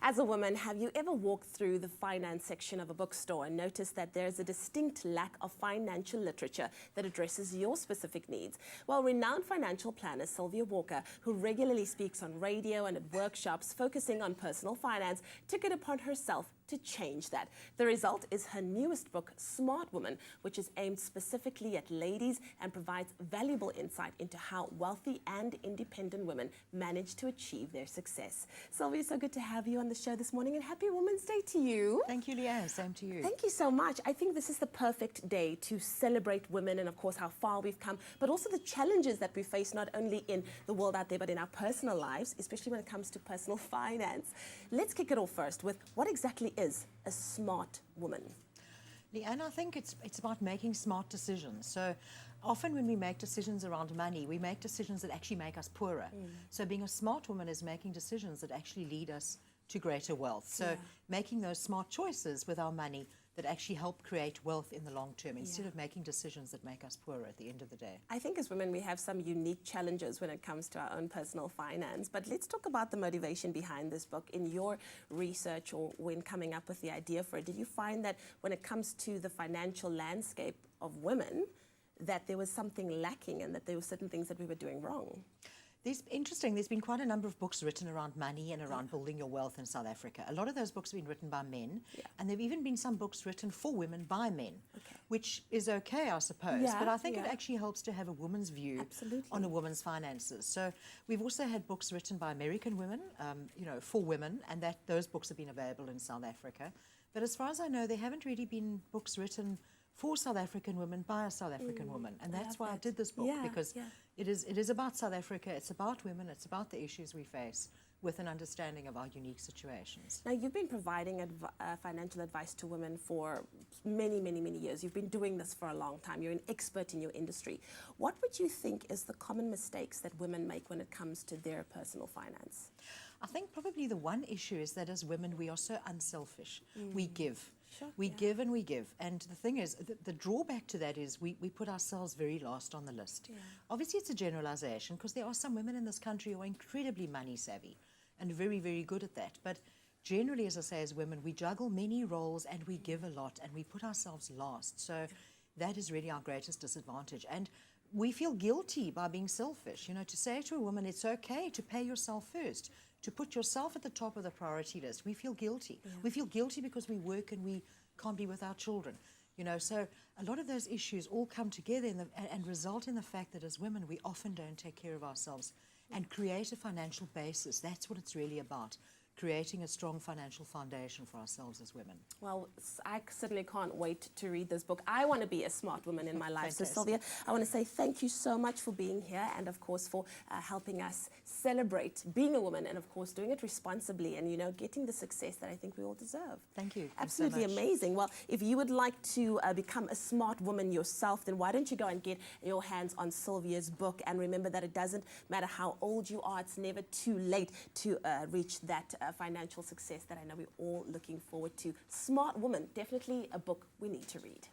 As a woman, have you ever walked through the finance section of a bookstore and noticed that there's a distinct lack of financial literature that addresses your specific needs? Well, renowned financial planner Sylvia, who regularly speaks on radio and at workshops focusing on personal finance, took it upon herself to change that. The result is her newest book, Smartwoman, which is aimed specifically at ladies and provides valuable insight into how wealthy and independent women manage to achieve their success. Sylvia, so good to have you on the show this morning, and happy Women's Day to you. Thank you, Leanne. Same to you. Thank you so much. I think this is the perfect day to celebrate women and, of course, how far we've come, but also the challenges that we face not only in the world out there, but in our personal lives, especially when it comes to personal finance. Let's kick it off first with what exactly is a smart woman? Leanne, I think it's about making smart decisions. So often when we make decisions around money, we make decisions that actually make us poorer. So being a smart woman is making decisions that actually lead us to greater wealth. So making those smart choices with our money that actually help create wealth in the long term, instead of making decisions that make us poorer at the end of the day. I think as women we have some unique challenges when it comes to our own personal finance, but let's talk about the motivation behind this book. In your research or when coming up with the idea for it, did you find that when it comes to the financial landscape of women that there was something lacking and that there were certain things that we were doing wrong? There's been quite a number of books written around money and around building your wealth in South Africa. A lot of those books have been written by men, and there have even been some books written for women by men, which is okay, I suppose. But I think it actually helps to have a woman's view on a woman's finances. So we've also had books written by American women, for women, and those books have been available in South Africa. But as far as I know, there haven't really been books written for South African women by a South African woman, and that's why I did this book, because it is about South Africa, it's about women, it's about the issues we face with an understanding of our unique situations. Now, you've been providing financial advice to women for many, many, many years. You've been doing this for a long time. You're an expert in your industry. What would you think is the common mistakes that women make when it comes to their personal finance? I think probably the one issue is that as women, we are so unselfish. We give. We give and we give. And the thing is, the drawback to that is we put ourselves very last on the list. Obviously, it's a generalization, because there are some women in this country who are incredibly money savvy and very, very good at that. But generally, as I say, as women, we juggle many roles and we give a lot and we put ourselves last. So that is really our greatest disadvantage. And we feel guilty by being selfish. You know, to say to a woman, it's okay to pay yourself first, to put yourself at the top of the priority list. We feel guilty. We feel guilty because we work and we can't be with our children. You know, so a lot of those issues all come together and result in the fact that as women, we often don't take care of ourselves and create a financial basis. That's what it's really about, creating a strong financial foundation for ourselves as women. Well, I certainly can't wait to read this book. I want to be a smart woman in my life. So, Sylvia, I want to say thank you so much for being here and, of course, for helping us celebrate being a woman and, of course, doing it responsibly and, you know, getting the success that I think we all deserve. Thank you. Absolutely amazing. Well, if you would like to become a smart woman yourself, then why don't you go and get your hands on Sylvia's book? And remember that it doesn't matter how old you are, it's never too late to reach that financial success that I know we're all looking forward to. Smart Woman, definitely a book we need to read.